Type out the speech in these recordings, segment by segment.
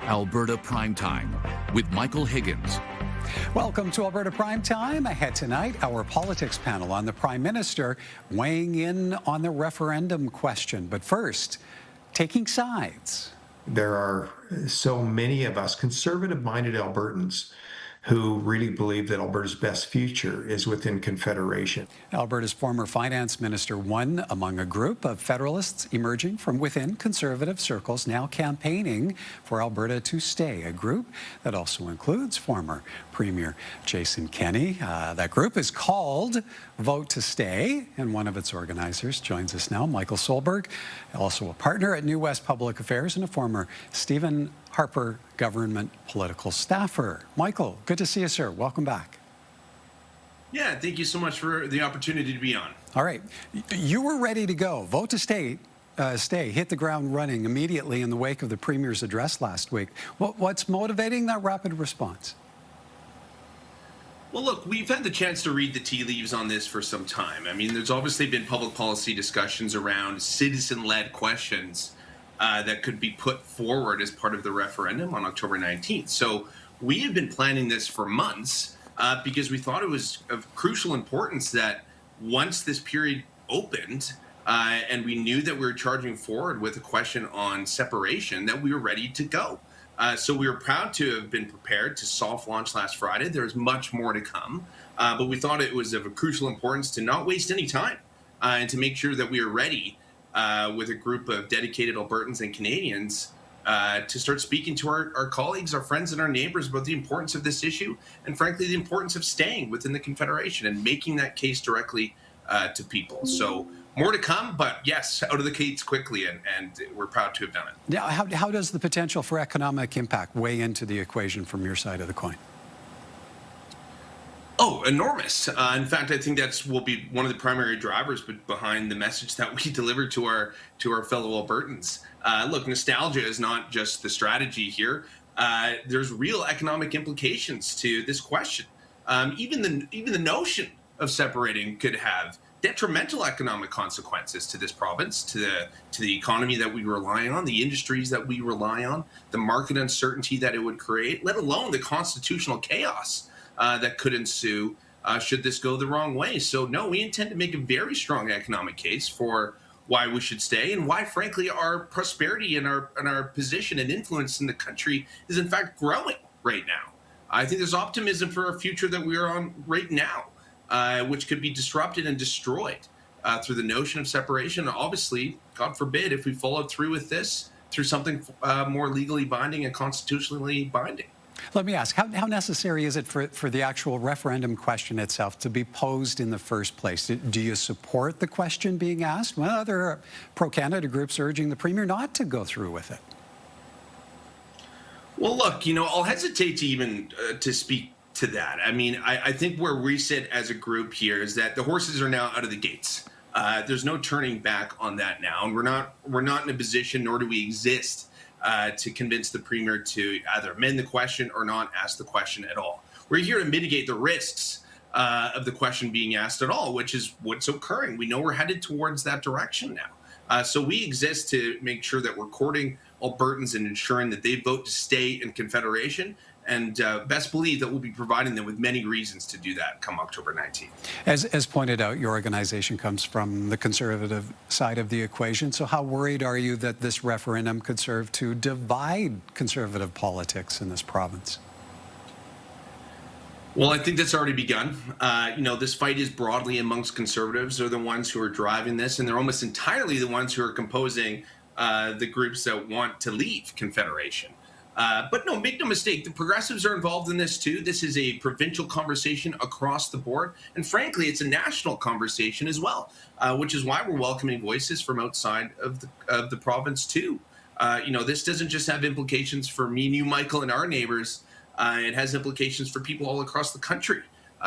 Alberta Primetime with Michael Higgins. Welcome to Alberta Primetime. Ahead tonight, our politics panel on the Prime Minister weighing in on the referendum question. But first, taking sides. There are so many of us conservative-minded Albertans who really believe that Alberta's best future is within Confederation. Alberta's former finance minister won among a group of Federalists emerging from within conservative circles, now campaigning for Alberta to stay, a group that also includes former Premier Jason Kenney. That group is called Vote to Stay, and one of its organizers joins us now, Michael Solberg, also a partner at New West Public Affairs and a former Stephen Harper government political staffer. Michael, good to see you, sir. Welcome back. Yeah, thank you so much for the opportunity to be on. All right. You were ready to go. Vote to stay, hit the ground running immediately in the wake of the Premier's address last week. What's motivating that rapid response? Well, look, we've had the chance to read the tea leaves on this for some time. I mean, there's obviously been public policy discussions around citizen-led questions that could be put forward as part of the referendum on October 19th. So we have been planning this for months because we thought it was of crucial importance that once this period opened and we knew that we were charging forward with a question on separation, that we were ready to go. So we were proud to have been prepared to soft launch last Friday. There's much more to come, but we thought it was of a crucial importance to not waste any time and to make sure that we are ready with a group of dedicated Albertans and Canadians to start speaking to our colleagues, our friends, and our neighbors about the importance of this issue and, frankly, the importance of staying within the Confederation and making that case directly to people. So more to come, but yes, out of the gates quickly, and we're proud to have done it. Yeah, how does the potential for economic impact weigh into the equation from your side of the coin? Oh, enormous. In fact, I think will be one of the primary drivers behind the message that we deliver to our fellow Albertans. Look, nostalgia is not just the strategy here. There's real economic implications to this question. Even the notion of separating could have detrimental economic consequences to this province, to the economy that we rely on, the industries that we rely on, the market uncertainty that it would create, let alone the constitutional chaos that could ensue should this go the wrong way. So no, we intend to make a very strong economic case for why we should stay and why, frankly, our prosperity and our position and influence in the country is in fact growing right now. I think there's optimism for a future that we are on right now, which could be disrupted and destroyed through the notion of separation. Obviously, God forbid, if we followed through with this through something more legally binding and constitutionally binding. Let me ask, how necessary is it for the actual referendum question itself to be posed in the first place? Do you support the question being asked when other pro-Canada groups are urging the Premier not to go through with it? Well, look, I'll hesitate to even to speak to that. I mean, I think where we sit as a group here is that the horses are now out of the gates. There's no turning back on that now, and we're not in a position, nor do we exist to convince the Premier to either amend the question or not ask the question at all. We're here to mitigate the risks of the question being asked at all, which is what's occurring. We know we're headed towards that direction now. So we exist to make sure that we're courting Albertans and ensuring that they vote to stay in Confederation. And best believe that we'll be providing them with many reasons to do that come October 19th. As pointed out, your organization comes from the conservative side of the equation. So how worried are you that this referendum could serve to divide conservative politics in this province? Well, I think that's already begun. This fight is broadly amongst conservatives. They're the ones who are driving this, and they're almost entirely the ones who are composing the groups that want to leave Confederation. But no, make no mistake, the progressives are involved in this too. This is a provincial conversation across the board. And frankly, it's a national conversation as well, which is why we're welcoming voices from outside of the province too. This doesn't just have implications for me, you, Michael, and our neighbors. It has implications for people all across the country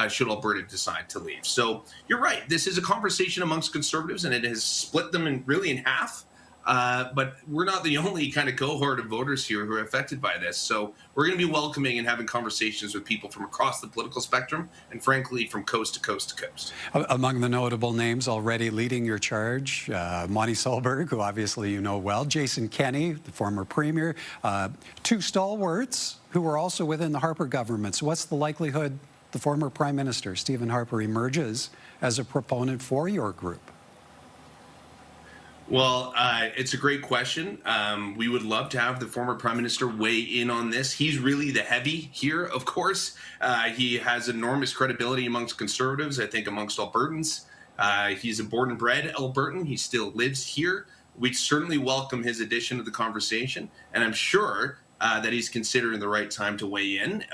should Alberta decide to leave. So you're right. This is a conversation amongst conservatives, and it has split them in half. But we're not the only kind of cohort of voters here who are affected by this. So we're going to be welcoming and having conversations with people from across the political spectrum and, frankly, from coast to coast to coast. Among the notable names already leading your charge, Monty Solberg, who obviously you know well, Jason Kenney, the former premier, two stalwarts who were also within the Harper government. So what's the likelihood the former Prime Minister, Stephen Harper, emerges as a proponent for your group? Well, it's a great question. We would love to have the former Prime Minister weigh in on this. He's really the heavy here, of course. He has enormous credibility amongst Conservatives, I think amongst Albertans. He's a born and bred Albertan. He still lives here. We'd certainly welcome his addition to the conversation, and I'm sure that he's considering the right time to weigh in,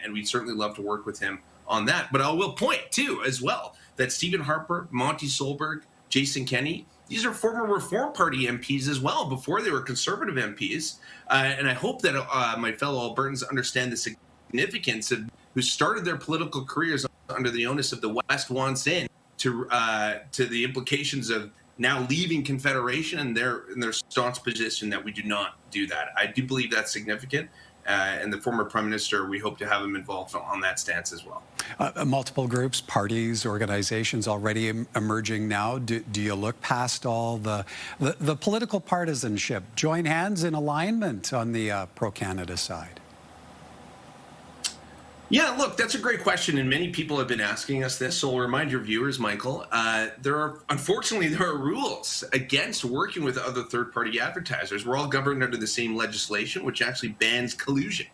and we'd certainly love to work with him on that. But I will point, too, as well, that Stephen Harper, Monty Solberg, Jason Kenney, these are former Reform Party MPs as well, before they were Conservative MPs. And I hope that my fellow Albertans understand the significance of who started their political careers under the onus of the West wants in to the implications of now leaving Confederation and their staunch position that we do not do that. I do believe that's significant. And the former Prime Minister, we hope to have him involved on that stance as well. Multiple groups, parties, organizations already emerging now. Do you look past all the political partisanship, join hands in alignment on the pro-Canada side? Yeah, look, that's a great question, and many people have been asking us this. So I'll remind your viewers, Michael, unfortunately, there are rules against working with other third-party advertisers. We're all governed under the same legislation, which actually bans collusion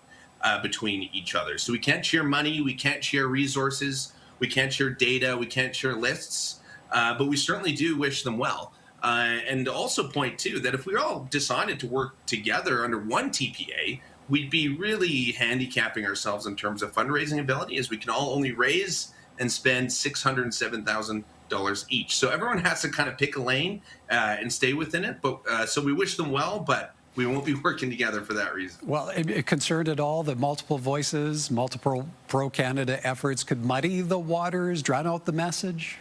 between each other. So we can't share money, we can't share resources, we can't share data, we can't share lists, but we certainly do wish them well. And also point, too, that if we all decided to work together under one TPA, we'd be really handicapping ourselves in terms of fundraising ability, as we can all only raise and spend $607,000 each. So everyone has to kind of pick a lane and stay within it. But so we wish them well, but we won't be working together for that reason. Well, it concerned at all that multiple voices, multiple pro-Canada efforts could muddy the waters, drown out the message?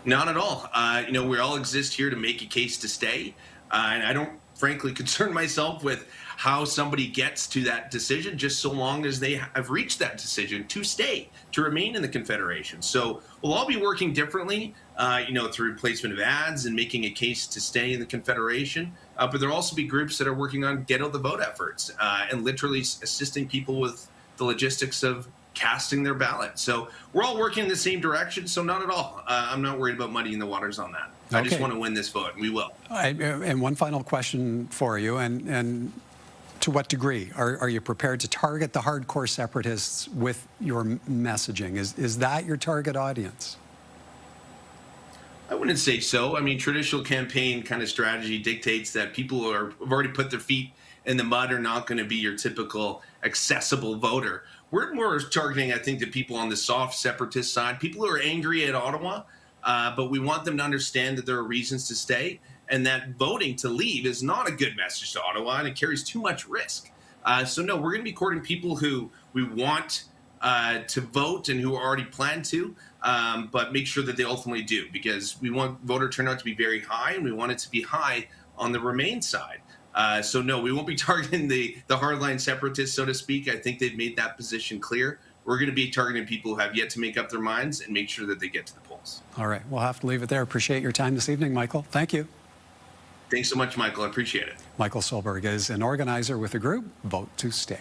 Not at all. We all exist here to make a case to stay. And I don't, frankly, concern myself with how somebody gets to that decision, just so long as they have reached that decision to stay, to remain in the Confederation. So we'll all be working differently, through placement of ads and making a case to stay in the Confederation. But there'll also be groups that are working on get out the vote efforts and literally assisting people with the logistics of casting their ballot. So we're all working in the same direction. So not at all. I'm not worried about muddying the waters on that. Okay. I just want to win this vote, and we will. And one final question for you, and to what degree are you prepared to target the hardcore separatists with your messaging? Is that your target audience? I wouldn't say so. I mean, traditional campaign kind of strategy dictates that people who have already put their feet in the mud are not going to be your typical accessible voter. We're more targeting, I think, the people on the soft separatist side, people who are angry at Ottawa, but we want them to understand that there are reasons to stay, and that voting to leave is not a good message to Ottawa, and it carries too much risk. So no, we're going to be courting people who we want to vote and who already plan to, but make sure that they ultimately do, because we want voter turnout to be very high, and we want it to be high on the Remain side. So no, we won't be targeting the hardline separatists, so to speak. I think they've made that position clear. We're going to be targeting people who have yet to make up their minds and make sure that they get to the polls. All right, we'll have to leave it there. Appreciate your time this evening, Michael. Thank you. Thanks so much, Michael. I appreciate it. Michael Solberg is an organizer with the group Vote to Stay.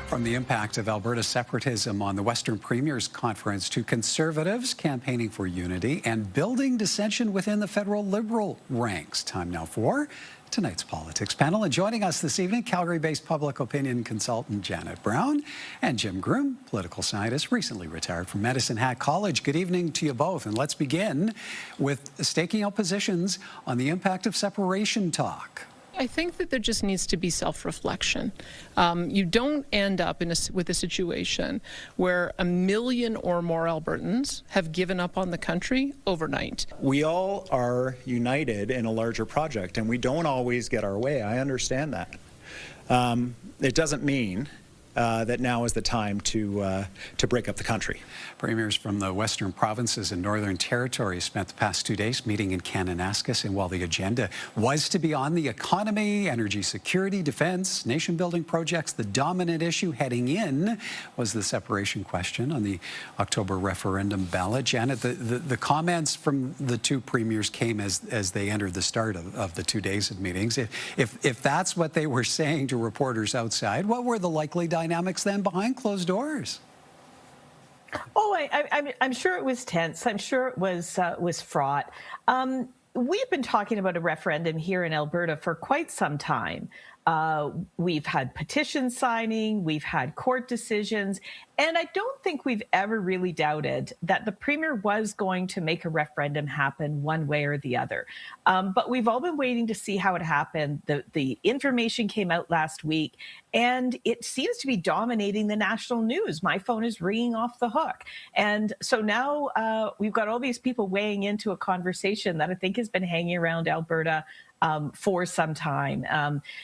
From the impact of Alberta separatism on the Western Premiers Conference to Conservatives campaigning for unity and building dissension within the federal Liberal ranks. Time now for tonight's politics panel. And joining us this evening, Calgary-based public opinion consultant Janet Brown and Jim Groom, political scientist, recently retired from Medicine Hat College. Good evening to you both. And let's begin with staking out positions on the impact of separation talk. I think that there just needs to be self-reflection. You don't end up with a situation where 1 million or more Albertans have given up on the country overnight. We all are united in a larger project, and we don't always get our way. I understand that. it doesn't mean that now is the time to break up the country. Premiers from the Western provinces and Northern Territory spent the past 2 days meeting in Kananaskis, and while the agenda was to be on the economy, energy security, defense, nation-building projects, the dominant issue heading in was the separation question on the October referendum ballot. Janet, the comments from the two premiers came as they entered the start of the 2 days of meetings. If that's what they were saying to reporters outside, what were the likely dynamics then behind closed doors? Oh, I'm sure it was tense. I'm sure it was fraught. We've been talking about a referendum here in Alberta for quite some time. We've had petition signing, we've had court decisions, and I don't think we've ever really doubted that the Premier was going to make a referendum happen one way or the other. But we've all been waiting to see how it happened. The information came out last week, and it seems to be dominating the national news. My phone is ringing off the hook. And so now we've got all these people weighing into a conversation that I think has been hanging around Alberta for some time.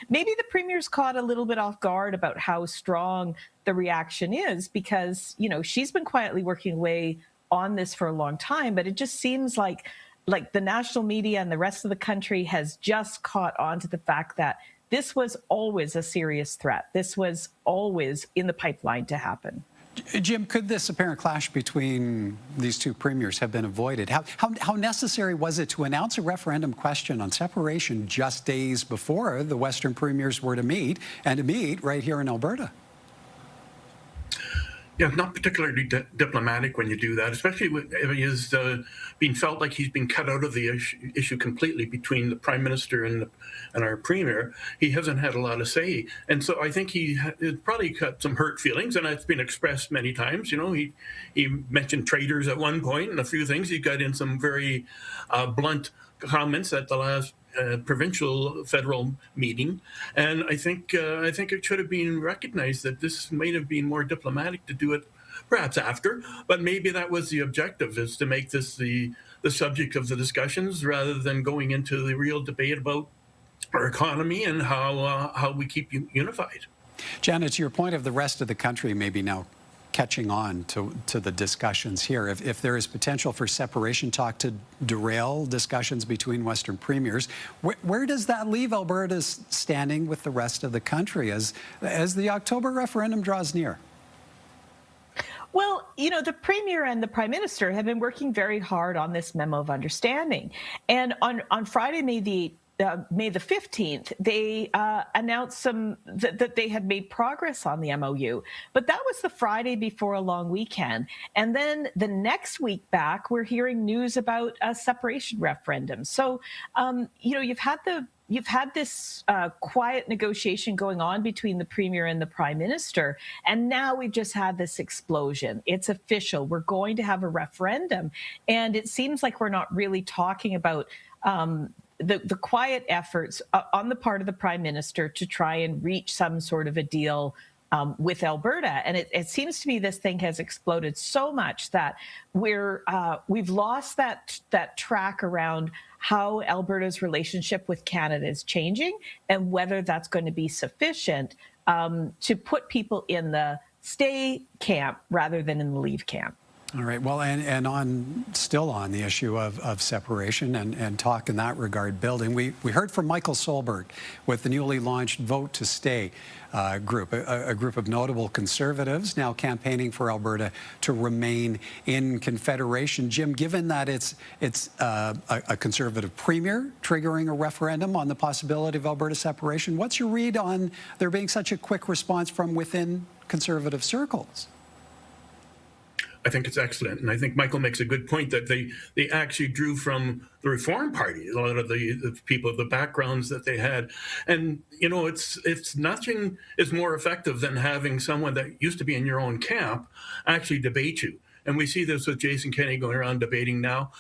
Maybe the Premier's caught a little bit off guard about how strong the reaction is because, you know, she's been quietly working away on this for a long time, but it just seems like the national media and the rest of the country has just caught on to the fact that this was always a serious threat. This was always in the pipeline to happen. Jim, could this apparent clash between these two premiers have been avoided? How necessary was it to announce a referendum question on separation just days before the Western premiers were to meet, and to meet right here in Alberta? Yeah, not particularly diplomatic when you do that, especially if he is being felt like he's been cut out of the issue completely between the Prime Minister and our Premier. He hasn't had a lot of say. And so I think he probably got some hurt feelings, and it's been expressed many times. You know, he mentioned traitors at one point and a few things. He got in some very blunt comments at the last provincial federal meeting, and I think it should have been recognized that this might have been more diplomatic to do it perhaps after, but maybe that was the objective, is to make this the subject of the discussions rather than going into the real debate about our economy and how we keep unified. Janet, to your point of the rest of the country maybe now catching on to the discussions here. If there is potential for separation talk to derail discussions between Western premiers, where does that leave Alberta's standing with the rest of the country as the October referendum draws near? Well, you know, the Premier and the Prime Minister have been working very hard on this memo of understanding. And on Friday, May the 15th, they announced that they had made progress on the MOU. But that was the Friday before a long weekend. And then the next week back, we're hearing news about a separation referendum. So, you know, you've had this quiet negotiation going on between the Premier and the Prime Minister, and now we've just had this explosion. It's official. We're going to have a referendum. And it seems like we're not really talking about the quiet efforts on the part of the Prime Minister to try and reach some sort of a deal with Alberta. And it seems to me this thing has exploded so much that we've lost that track around how Alberta's relationship with Canada is changing and whether that's going to be sufficient to put people in the stay camp rather than in the leave camp. All right. Well, and still on the issue of separation and talk in that regard building, we heard from Michael Solberg with the newly launched Vote to Stay group, a group of notable conservatives now campaigning for Alberta to remain in Confederation. Jim, given that it's a conservative premier triggering a referendum on the possibility of Alberta separation, what's your read on there being such a quick response from within conservative circles? I think it's excellent. And I think Michael makes a good point that they actually drew from the Reform Party, a lot of the people, the backgrounds that they had. And, you know, it's nothing is more effective than having someone that used to be in your own camp actually debate you. And we see this with Jason Kenney going around debating now.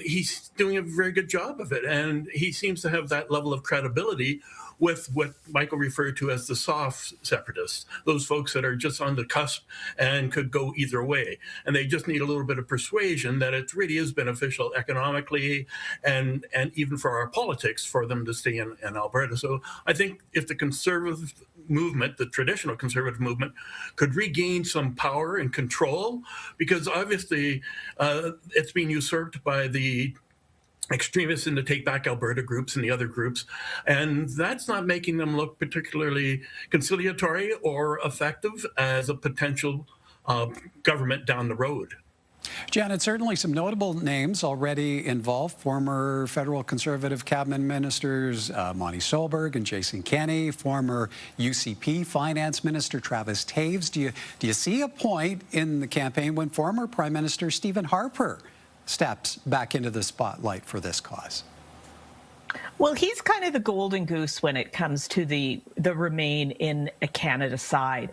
He's doing a very good job of it. And he seems to have that level of credibility with what Michael referred to as the soft separatists, those folks that are just on the cusp and could go either way. And they just need a little bit of persuasion that it really is beneficial economically and even for our politics for them to stay in Alberta. So I think if the conservative movement, the traditional conservative movement, could regain some power and control, because obviously it's being usurped by the extremists in the Take Back Alberta groups and the other groups, and that's not making them look particularly conciliatory or effective as a potential government down the road. Janet, certainly some notable names already involved. Former federal Conservative cabinet ministers Monty Solberg and Jason Kenney, former UCP finance minister Travis Taves. Do you see a point in the campaign when former Prime Minister Stephen Harper steps back into the spotlight for this cause? Well, he's kind of the golden goose when it comes to the Remain in Canada side,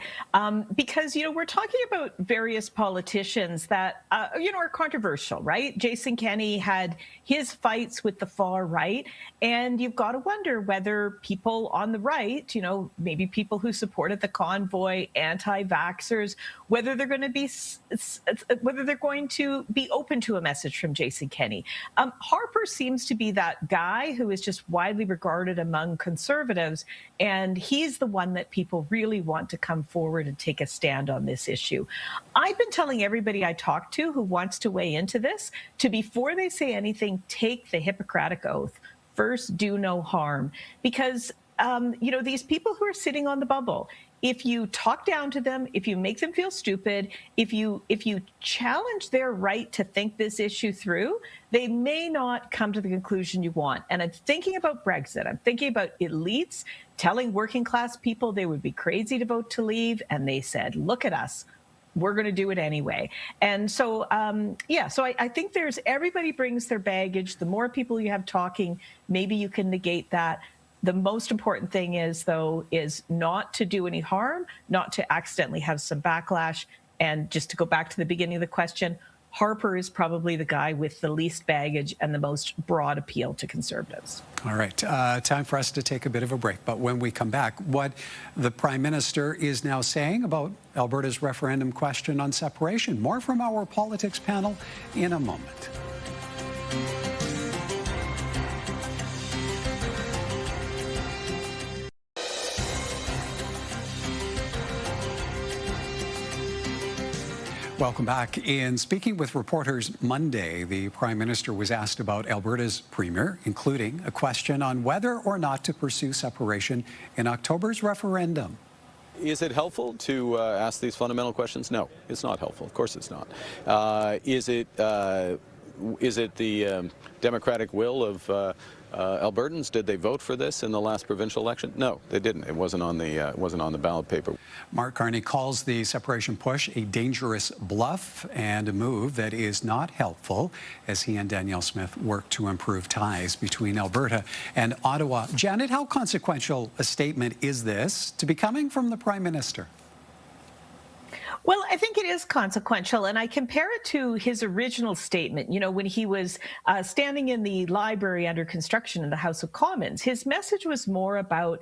because, we're talking about various politicians that, are controversial, right? Jason Kenney had his fights with the far right, and you've got to wonder whether people on the right, maybe people who supported the convoy, anti-vaxxers, whether they're going to be open to a message from Jason Kenney. Harper seems to be that guy who is just widely regarded among conservatives, and he's the one that people really want to come forward and take a stand on this issue. I've been telling everybody I talk to who wants to weigh into this to, before they say anything, take the Hippocratic Oath. First, do no harm, because these people who are sitting on the bubble, if you talk down to them, if you make them feel stupid, if you challenge their right to think this issue through, they may not come to the conclusion you want. And I'm thinking about Brexit. I'm thinking about elites telling working class people they would be crazy to vote to leave. And they said, look at us. We're going to do it anyway. And so, I think everybody brings their baggage. The more people you have talking, maybe you can negate that. The most important thing is not to do any harm, not to accidentally have some backlash. And just to go back to the beginning of the question, Harper is probably the guy with the least baggage and the most broad appeal to conservatives. All right, time for us to take a bit of a break. But when we come back, what the Prime Minister is now saying about Alberta's referendum question on separation. More from our politics panel in a moment. Welcome back. In speaking with reporters Monday, the Prime Minister was asked about Alberta's Premier, including a question on whether or not to pursue separation in October's referendum. Is it helpful to ask these fundamental questions? No, it's not helpful. Of course it's not. Is it the democratic will of Albertans? Did they vote for this in the last provincial election? No, they didn't. It wasn't on the ballot paper. Mark Carney calls the separation push a dangerous bluff and a move that is not helpful as he and Danielle Smith work to improve ties between Alberta and Ottawa. Janet, how consequential a statement is this to be coming from the Prime Minister? Well, I think it is consequential, and I compare it to his original statement, when he was standing in the library under construction in the House of Commons. His message was more about,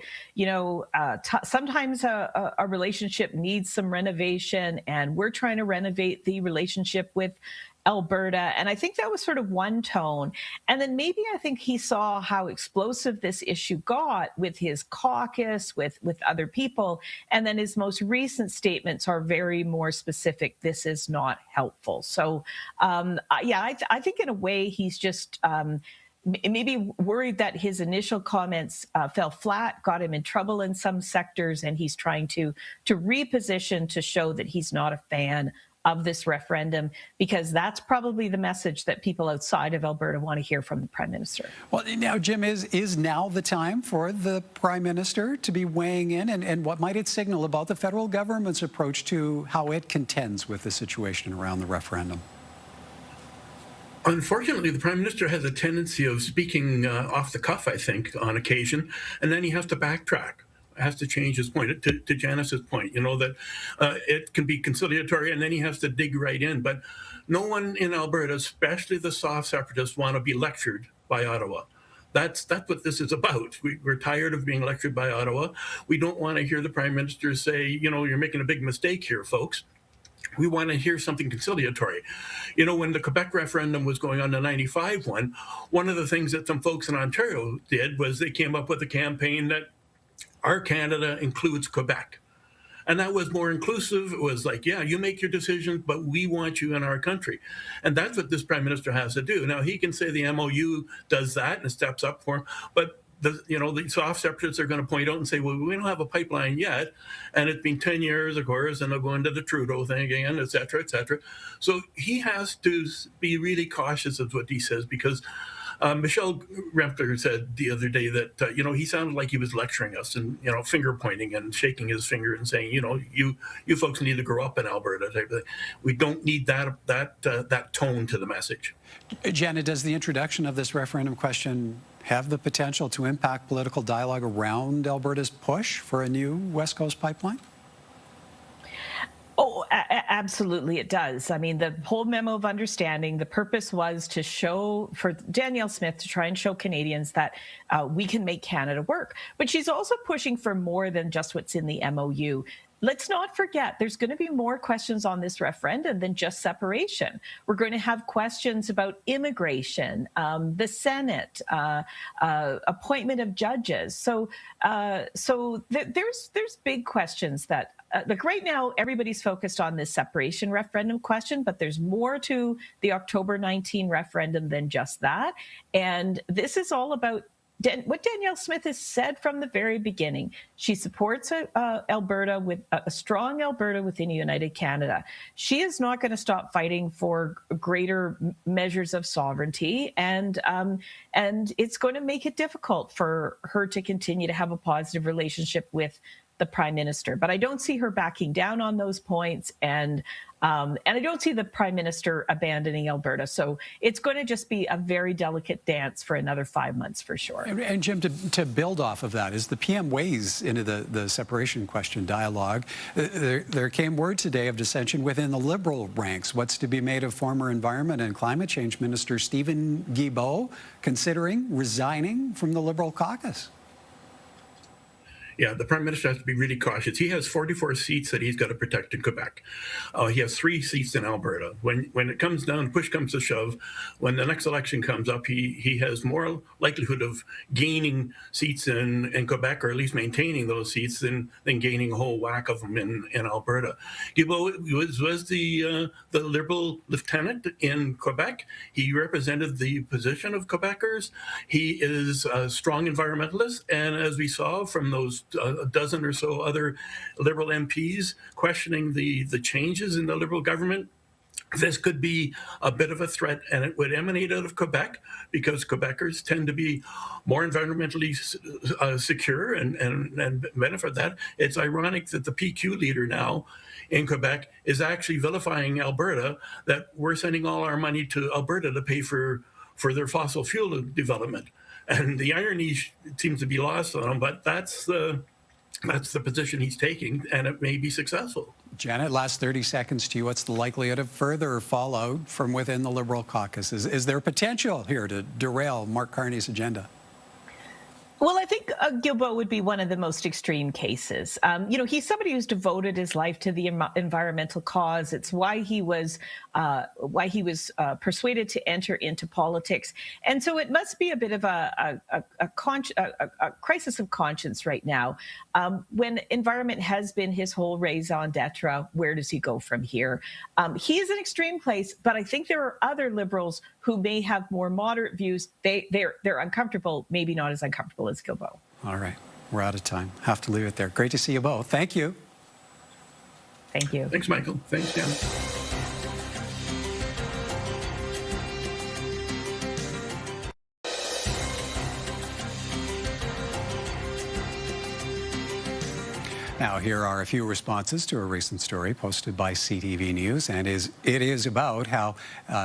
sometimes a relationship needs some renovation, and we're trying to renovate the relationship with Alberta. And I think that was sort of one tone. And then maybe I think he saw how explosive this issue got with his caucus, with other people. And then his most recent statements are very more specific. This is not helpful. So, I think in a way he's just maybe worried that his initial comments fell flat, got him in trouble in some sectors, and he's trying to reposition to show that he's not a fan of this referendum, because that's probably the message that people outside of Alberta want to hear from the Prime Minister. Well, now, Jim, is now the time for the Prime Minister to be weighing in, and what might it signal about the federal government's approach to how it contends with the situation around the referendum? Unfortunately, the Prime Minister has a tendency of speaking off the cuff, I think, on occasion, and then he has to backtrack. Has to change his point. To Janice's point, that it can be conciliatory, and then he has to dig right in. But no one in Alberta, especially the soft separatists, want to be lectured by Ottawa. That's what this is about. We're tired of being lectured by Ottawa. We don't want to hear the Prime Minister say, you're making a big mistake here, folks. We want to hear something conciliatory. When the Quebec referendum was going on, the 95 one of the things that some folks in Ontario did was they came up with a campaign that our Canada includes Quebec. And that was more inclusive. It was like, yeah, you make your decisions, but we want you in our country. And that's what this Prime Minister has to do. Now, he can say the MOU does that and steps up for him, but the soft separatists are going to point out and say, well, we don't have a pipeline yet. And it's been 10 years, of course, and they'll go into the Trudeau thing again, et cetera, et cetera. So he has to be really cautious of what he says, because Michelle Rempler said the other day that, he sounded like he was lecturing us and, finger pointing and shaking his finger and saying, you folks need to grow up in Alberta. Type of thing. We don't need that tone to the message. Janet, does the introduction of this referendum question have the potential to impact political dialogue around Alberta's push for a new West Coast pipeline? Oh, absolutely it does. I mean, the whole memo of understanding, the purpose was to show, for Danielle Smith to try and show Canadians that we can make Canada work. But she's also pushing for more than just what's in the MOU. Let's not forget, there's going to be more questions on this referendum than just separation. We're going to have questions about immigration, the Senate, appointment of judges. So there's big questions that, like right now, everybody's focused on this separation referendum question, but there's more to the October 19 referendum than just that. And this is all about what Danielle Smith has said from the very beginning. She supports Alberta, with a strong Alberta within a united Canada. She is not going to stop fighting for greater measures of sovereignty, and it's going to make it difficult for her to continue to have a positive relationship with the Prime Minister. But I don't see her backing down on those points, and I don't see the Prime Minister abandoning Alberta. So it's going to just be a very delicate dance for another 5 months for sure. And Jim, to build off of that, as the PM weighs into the separation question dialogue, there came word today of dissension within the Liberal ranks. What's to be made of former Environment and Climate Change Minister Steven Guilbeault considering resigning from the Liberal caucus? Yeah, the Prime Minister has to be really cautious. He has 44 seats that he's got to protect in Quebec. He has 3 seats in Alberta. When it comes down, push comes to shove, when the next election comes up, he has more likelihood of gaining seats in Quebec, or at least maintaining those seats, than gaining a whole whack of them in Alberta. Guilbeault was the Liberal lieutenant in Quebec. He represented the position of Quebecers. He is a strong environmentalist, and as we saw from those a dozen or so other Liberal MPs questioning the changes in the Liberal government, this could be a bit of a threat, and it would emanate out of Quebec, because Quebecers tend to be more environmentally secure and benefit that. It's ironic that the PQ leader now in Quebec is actually vilifying Alberta, that we're sending all our money to Alberta to pay for their fossil fuel development. And the irony seems to be lost on him, but that's the position he's taking, and it may be successful. Janet, last 30 seconds to you. What's the likelihood of further fallout from within the Liberal caucus? Is there potential here to derail Mark Carney's agenda? Well, I think Guilbeault would be one of the most extreme cases. He's somebody who's devoted his life to the environmental cause. It's why he was persuaded to enter into politics. And so it must be a bit of a crisis of conscience right now. When environment has been his whole raison d'etre, where does he go from here? He is an extreme place, but I think there are other Liberals who may have more moderate views. They're uncomfortable, maybe not as uncomfortable as Guilbeault. All right, we're out of time. Have to leave it there. Great to see you both. Thank you. Thank you. Thanks, Michael. Thanks, Dan. Now, here are a few responses to a recent story posted by CTV News, and it is about how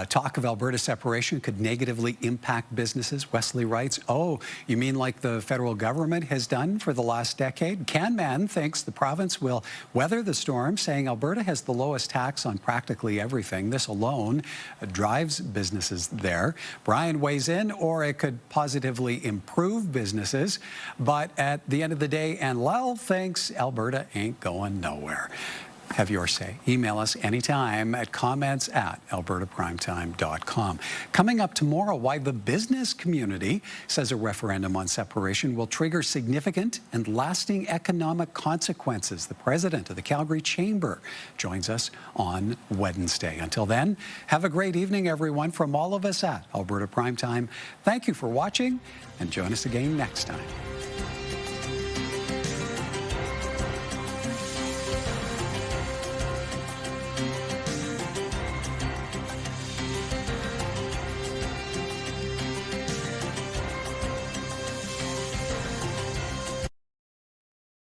talk of Alberta separation could negatively impact businesses. Wesley writes, oh, you mean like the federal government has done for the last decade? Canman thinks the province will weather the storm, saying Alberta has the lowest tax on practically everything. This alone drives businesses there. Brian weighs in, or it could positively improve businesses. But at the end of the day, and Lyle thinks Alberta ain't going nowhere. Have your say. Email us anytime at comments@albertaprimetime.com. Coming up tomorrow, why the business community says a referendum on separation will trigger significant and lasting economic consequences. The president of the Calgary Chamber joins us on Wednesday. Until then, have a great evening, everyone. From all of us at Alberta Primetime, thank you for watching, and join us again next time.